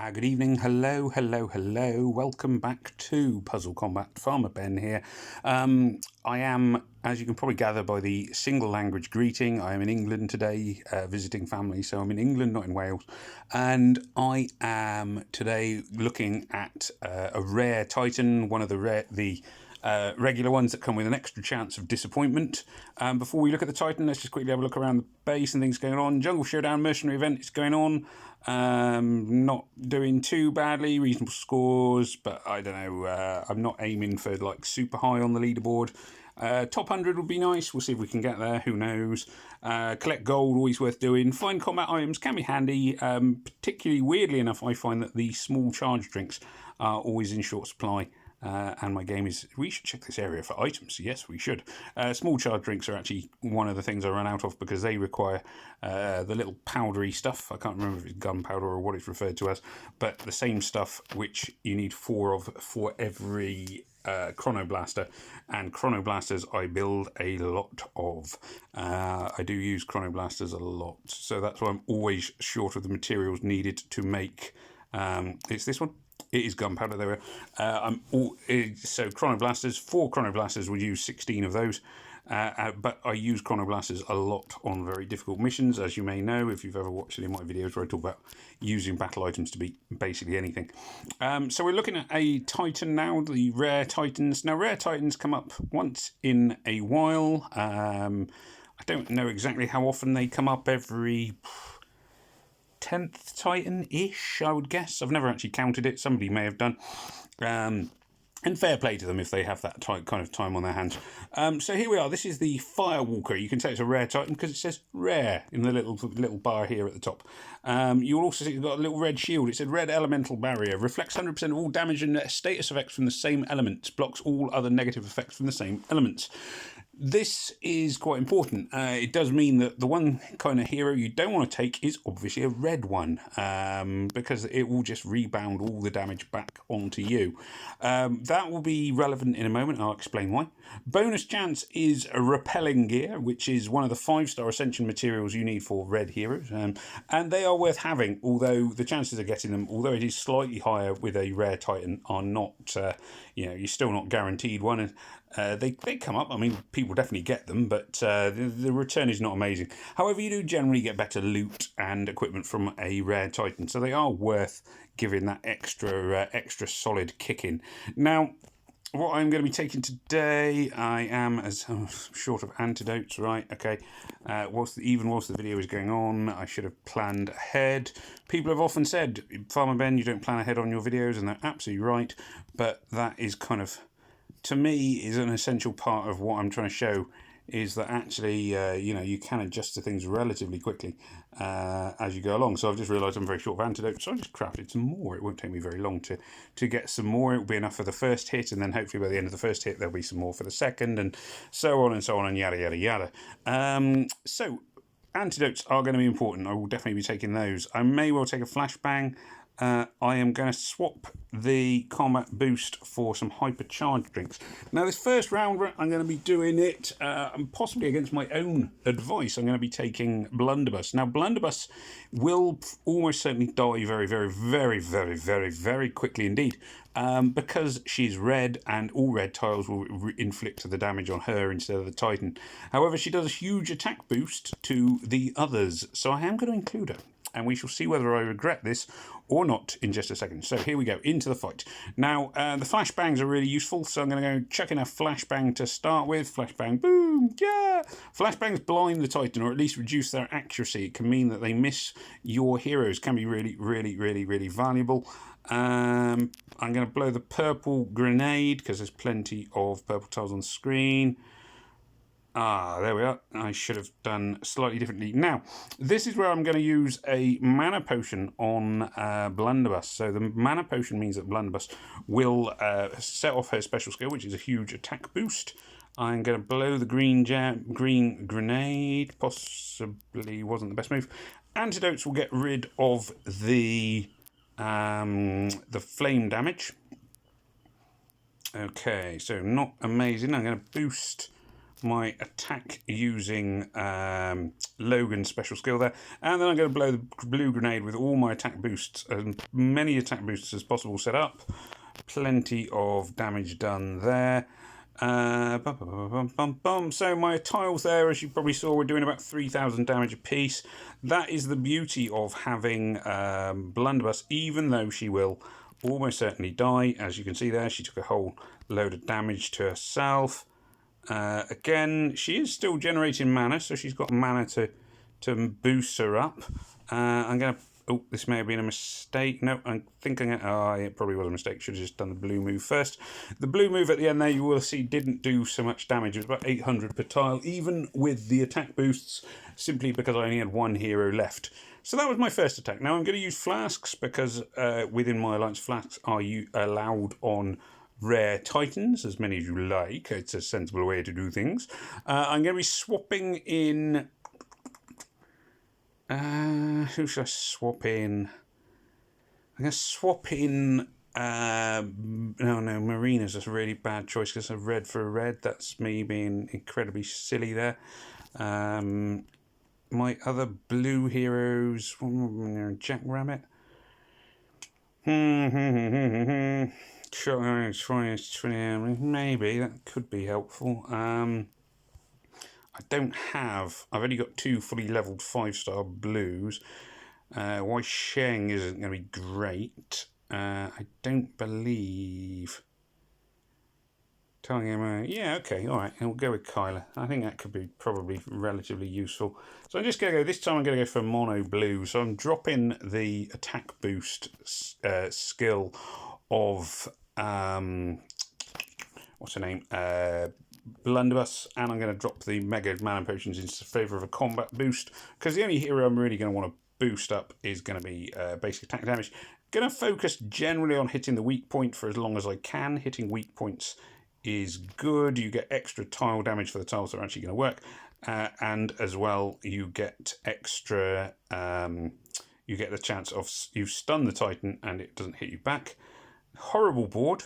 Good evening, hello, hello, hello. Welcome back to Puzzle Combat. Farmer Ben here. I am, as you can probably gather by the single language greeting, I am in England today, visiting family. So I'm in England, not in Wales. And I am today looking at a rare Titan, one of the regular ones that come with an extra chance of disappointment. Before we look at the Titan, let's just quickly have a look around the base and things going on. Jungle Showdown Mercenary event is going on. Not doing too badly, reasonable scores, but I don't know. I'm not aiming for like super high on the leaderboard. Top 100 would be nice. We'll see if we can get there. Who knows? Collect gold, always worth doing. Find combat items can be handy. Particularly weirdly enough, I find that the small charge drinks are always in short supply. And my game is, we should check this area for items. Yes, we should. Small charge drinks are actually one of the things I run out of because they require the little powdery stuff. I can't remember if it's gunpowder or what it's referred to as, but the same stuff which you need 4 of for every chronoblaster, and chronoblasters I build a lot of. I do use chronoblasters a lot, so that's why I'm always short of the materials needed to make. It's this one. It is gunpowder. There. So chronoblasters. 4 chronoblasters would use 16 of those. But I use chronoblasters a lot on very difficult missions, as you may know if you've ever watched any of my videos where I talk about using battle items to beat basically anything. So we're looking at a Titan now, the rare Titans. Now, rare Titans come up once in a while. I don't know exactly how often they come up. Every 10th Titan-ish, I would guess. I've never actually counted it. Somebody may have done. And fair play to them if they have that kind of time on their hands. So here we are. This is the Firewalker. You can say it's a rare Titan because it says rare in the little bar here at the top. You'll also see it's got a little red shield. It said red elemental barrier. Reflects 100% of all damage and status effects from the same elements. Blocks all other negative effects from the same elements. This is quite important. It does mean that the one kind of hero you don't want to take is obviously a red one, because it will just rebound all the damage back onto you. That will be relevant in a moment. I'll explain why. Bonus chance is a repelling gear, which is one of the 5-star ascension materials you need for red heroes, and they are worth having. Although the chances of getting them, although it is slightly higher with a rare Titan, are not. You're still not guaranteed one. They come up. I mean, people definitely get them, but the return is not amazing. However, you do generally get better loot and equipment from a rare Titan, so they are worth giving that extra solid kick in. Now, what I'm going to be taking today, I am as short of antidotes, right? Okay. Whilst the video is going on, I should have planned ahead. People have often said, Farmer Ben, you don't plan ahead on your videos, and they're absolutely right. But that is kind of, to me, is an essential part of what I'm trying to show, is that actually, you can adjust to things relatively quickly as you go along. So I've just realised I'm very short of antidotes, so I just crafted some more. It won't take me very long to get some more. It will be enough for the first hit, and then hopefully by the end of the first hit there'll be some more for the second, and so on, and yada, yada, yada. So antidotes are going to be important. I will definitely be taking those. I may well take a flashbang. I am going to swap the combat boost for some hypercharged drinks. Now, this first round, I'm going to be doing it possibly against my own advice. I'm going to be taking Blunderbuss. Now, Blunderbuss will almost certainly die very, very, very, very, very, very quickly indeed, because she's red, and all red tiles will inflict the damage on her instead of the Titan. However, she does a huge attack boost to the others, so I am going to include her. And we shall see whether I regret this or not in just a second. So here we go, into the fight. Now, the flashbangs are really useful, so I'm going to go chuck in a flashbang to start with. Flashbang, boom, yeah! Flashbangs blind the Titan, or at least reduce their accuracy. It can mean that they miss your heroes. Can be really, really, really, really valuable. I'm going to blow the purple grenade, because there's plenty of purple tiles on the screen. There we are. I should have done slightly differently. Now, this is where I'm going to use a mana potion on Blunderbuss. So the mana potion means that Blunderbuss will set off her special skill, which is a huge attack boost. I'm going to blow the green grenade. Possibly wasn't the best move. Antidotes will get rid of the flame damage. Okay, so not amazing. I'm going to boost my attack using Logan's special skill there. And then I'm going to blow the blue grenade with all my attack boosts, as many attack boosts as possible set up. Plenty of damage done there. So my tiles there, as you probably saw, we're doing about 3,000 damage a piece. That is the beauty of having Blunderbuss, even though she will almost certainly die. As you can see there, she took a whole load of damage to herself. Again, she is still generating mana, so she's got mana to boost her up. I'm going to... Oh, this may have been a mistake. No, I'm thinking... Oh, it probably was a mistake. Should have just done the blue move first. The blue move at the end there, you will see, didn't do so much damage. It was about 800 per tile, even with the attack boosts, simply because I only had one hero left. So that was my first attack. Now I'm going to use flasks, because within my alliance, flasks are allowed on rare titans, as many as you like. It's a sensible way to do things. I'm going to be swapping in... who should I swap in? I'm going to swap in... no, Marina's a really bad choice because of red for a red. That's me being incredibly silly there. My other blue heroes... Jackrabbit. Sure, maybe that could be helpful. I don't have... I've only got 2 fully leveled 5-star blues. Why Sheng isn't going to be great. I don't believe... Telling him, yeah, okay, all right, and we'll go with Kyler. I think that could be probably relatively useful. So I'm just going to go... This time I'm going to go for mono blue. So I'm dropping the attack boost skill of... what's her name? Blunderbuss, and I'm going to drop the Mega Mana Potions in favour of a combat boost, because the only hero I'm really going to want to boost up is going to be basic attack damage. Going to focus generally on hitting the weak point for as long as I can. Hitting weak points is good. You get extra tile damage for the tiles that are actually going to work, and as well you get extra... you get the chance of... You stun the Titan and it doesn't hit you back. Horrible board.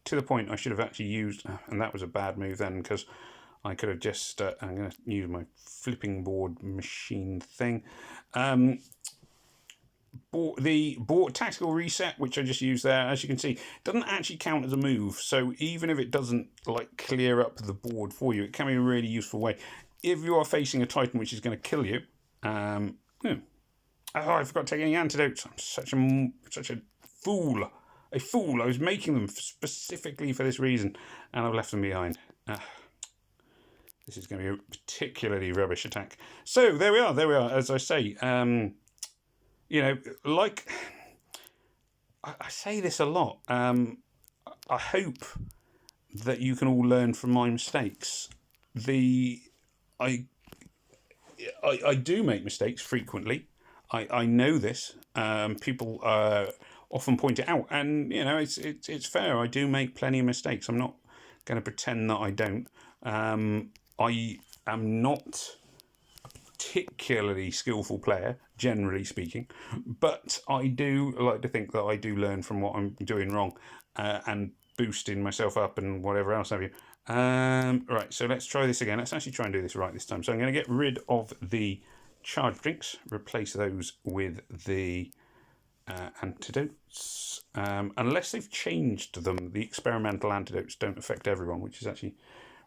To the point I should have actually used, and that was a bad move then, because I could have just, I'm going to use my flipping board machine thing. The board tactical reset, which I just used there, as you can see, doesn't actually count as a move. So even if it doesn't like clear up the board for you, it can be a really useful way. If you are facing a Titan which is going to kill you, oh, I forgot to take any antidotes. I'm such a fool. A fool. I was making them specifically for this reason, and I've left them behind. This is going to be a particularly rubbish attack. So there we are. As I say, you know, like I say this a lot. I hope that you can all learn from my mistakes. I do make mistakes frequently. I know this. People often point it out, and you know it's fair. I do make plenty of mistakes. I'm not going to pretend that I don't. I am not a particularly skillful player, generally speaking, but I do like to think that I do learn from what I'm doing wrong, and boosting myself up and whatever else have you. Right, so let's try this again. Let's actually try and do this right this time. So I'm going to get rid of the charged drinks, replace those with the antidotes. Unless they've changed them, the experimental antidotes don't affect everyone, which is actually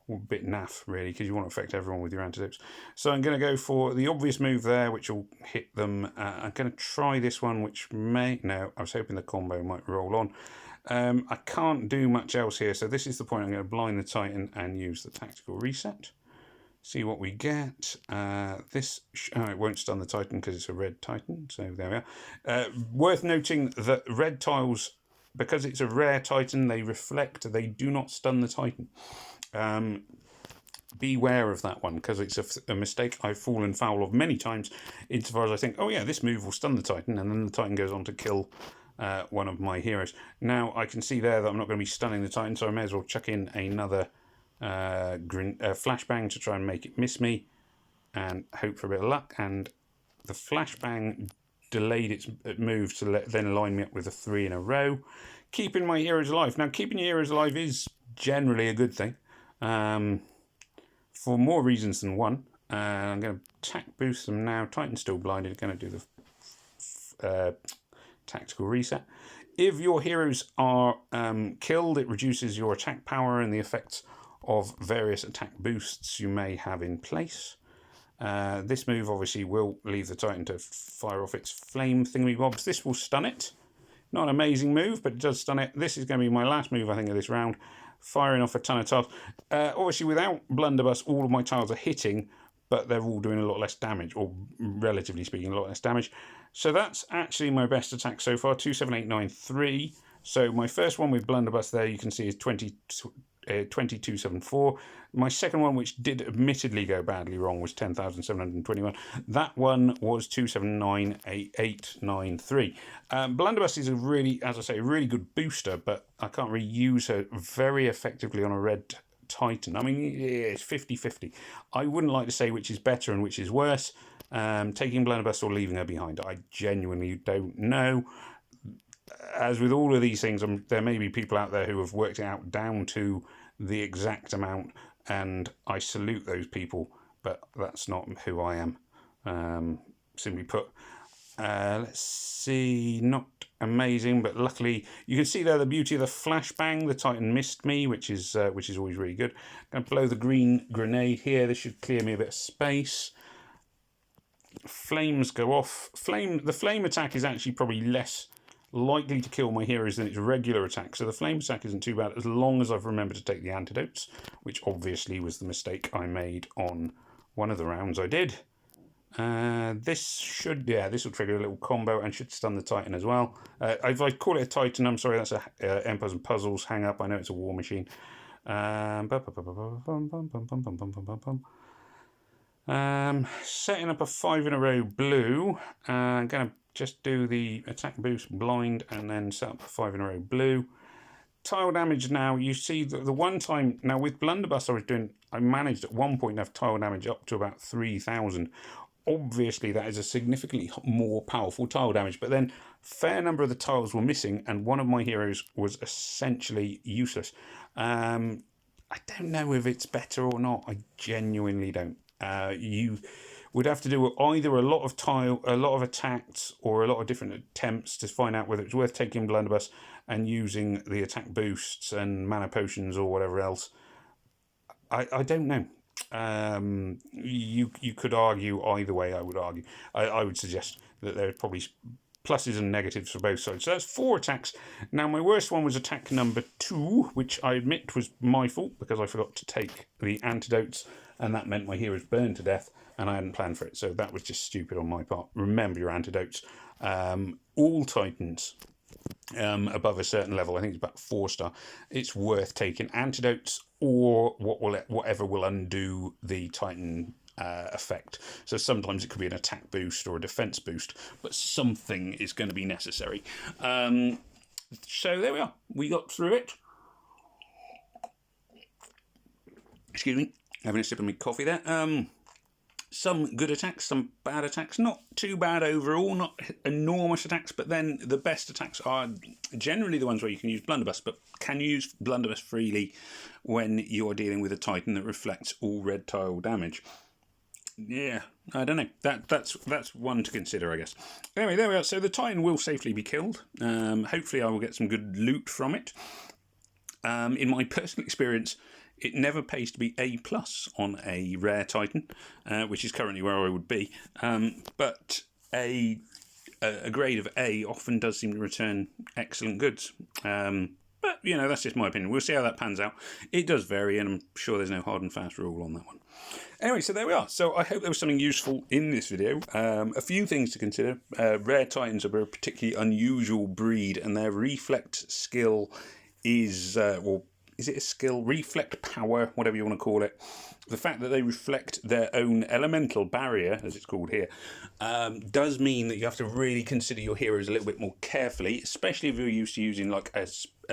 a bit naff, really, because you want to affect everyone with your antidotes. So I'm going to go for the obvious move there, which will hit them. I'm going to try this one, which may... No, I was hoping the combo might roll on. I can't do much else here, so this is the point. I'm going to blind the Titan and use the tactical reset. See what we get. It won't stun the Titan because it's a red Titan, so there we are. Worth noting that red tiles, because it's a rare Titan, they reflect, they do not stun the Titan. Beware of that one, because it's a mistake I've fallen foul of many times, insofar as I think, oh yeah, this move will stun the Titan, and then the Titan goes on to kill one of my heroes. Now, I can see there that I'm not going to be stunning the Titan, so I may as well chuck in another flashbang to try and make it miss me, and hope for a bit of luck. And the flashbang delayed its move to then line me up with a 3 in a row, keeping my heroes alive. Now, keeping your heroes alive is generally a good thing. for more reasons than one. I'm going to attack boost them now. Titan's still blinded. Going to do the tactical reset. If your heroes are killed, it reduces your attack power and the effects of various attack boosts you may have in place. This move obviously will leave the Titan to fire off its flame thingamybobs. This will stun it. Not an amazing move, but it does stun it. This is going to be my last move, I think, of this round. Firing off a ton of tiles. Obviously, without Blunderbuss, all of my tiles are hitting, but they're all doing a lot less damage, or relatively speaking, a lot less damage. So that's actually my best attack so far, 27893. So my first one with Blunderbuss there, you can see, is 2274. My second one, which did admittedly go badly wrong, was 10,721. That one was 2798893. Blunderbuss is a really, as I say, a really good booster, but I can't really use her very effectively on a red Titan. I mean, it's 50-50. I wouldn't like to say which is better and which is worse, taking Blunderbuss or leaving her behind. I genuinely don't know. As with all of these things, there may be people out there who have worked it out down to the exact amount, and I salute those people, but that's not who I am. Simply put, let's see, not amazing, but luckily you can see there the beauty of the flashbang. The Titan missed me, which is always really good. I'm going to blow the green grenade here. This should clear me a bit of space. Flames go off. The flame attack is actually probably less likely to kill my heroes than its regular attack, so the flame attack isn't too bad as long as I've remembered to take the antidotes, which obviously was the mistake I made on one of the rounds I did. This will trigger a little combo and should stun the Titan as well. If I call it a Titan, I'm sorry, that's a Empires and Puzzles hang up. I know it's a war machine. Setting up a 5 in a row blue. I'm going to just do the attack boost blind and then set up a 5 in a row blue. Tile damage now, you see that the one time, now with Blunderbuss I managed at one point to have tile damage up to about 3,000. Obviously that is a significantly more powerful tile damage, but then a fair number of the tiles were missing and one of my heroes was essentially useless. I don't know if it's better or not, I genuinely don't. You would have to do either a lot of attacks or a lot of different attempts to find out whether it's worth taking Blunderbuss and using the attack boosts and mana potions or whatever else. I don't know. You could argue either way. I would argue. I would suggest that there are probably pluses and negatives for both sides. So that's 4 attacks. Now my worst one was attack number 2, which I admit was my fault because I forgot to take the antidotes, and that meant my heroes burned to death, and I hadn't planned for it. So that was just stupid on my part. Remember your antidotes. All Titans above a certain level, I think it's about 4-star, it's worth taking antidotes or whatever will undo the Titan effect. So sometimes it could be an attack boost or a defense boost, but something is going to be necessary. So there we are. We got through it. Excuse me, having a sip of my coffee there. Some good attacks, some bad attacks. Not too bad overall, not enormous attacks, but then the best attacks are generally the ones where you can use Blunderbuss, but can you use Blunderbuss freely when you're dealing with a Titan that reflects all red tile damage? Yeah, I don't know. That's one to consider, I guess. Anyway, there we are. So the Titan will safely be killed. Hopefully I will get some good loot from it. In my personal experience, it never pays to be A+ on a rare Titan, which is currently where I would be. But a grade of A often does seem to return excellent goods. But, you know, that's just my opinion. We'll see how that pans out. It does vary, and I'm sure there's no hard and fast rule on that one. Anyway, so there we are. So I hope there was something useful in this video. A few things to consider. Rare Titans are a particularly unusual breed, and their reflect skill is, is it a skill? Reflect power, whatever you want to call it. The fact that they reflect their own elemental barrier, as it's called here, does mean that you have to really consider your heroes a little bit more carefully, especially if you're used to using like a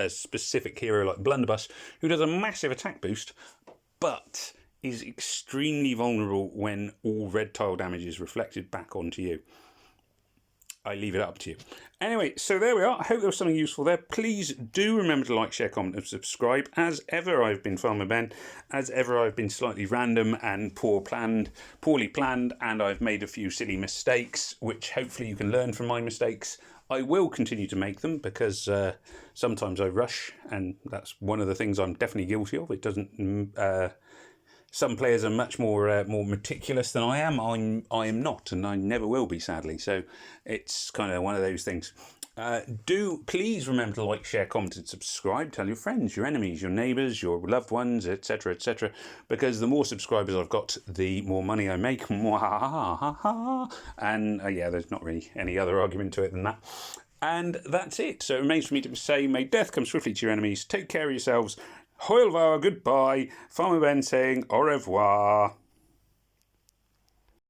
specific hero like Blunderbuss, who does a massive attack boost, but is extremely vulnerable when all red tile damage is reflected back onto you. I leave it up to you. Anyway, so there we are. I hope there was something useful there. Please do remember to like, share, comment, and subscribe. As ever, I've been Farmer Ben. As ever, I've been slightly random and poorly planned, and I've made a few silly mistakes, which hopefully you can learn from my mistakes. I will continue to make them because sometimes I rush, and that's one of the things I'm definitely guilty of. It doesn't. Some players are much more meticulous than I am. I am not, and I never will be, sadly. So it's kind of one of those things. Do please remember to like, share, comment, and subscribe. Tell your friends, your enemies, your neighbours, your loved ones, etc., etc. Because the more subscribers I've got, the more money I make. And yeah, there's not really any other argument to it than that. And that's it. So it remains for me to say, may death come swiftly to your enemies. Take care of yourselves. Au revoir, goodbye. Farmer Ben saying au revoir.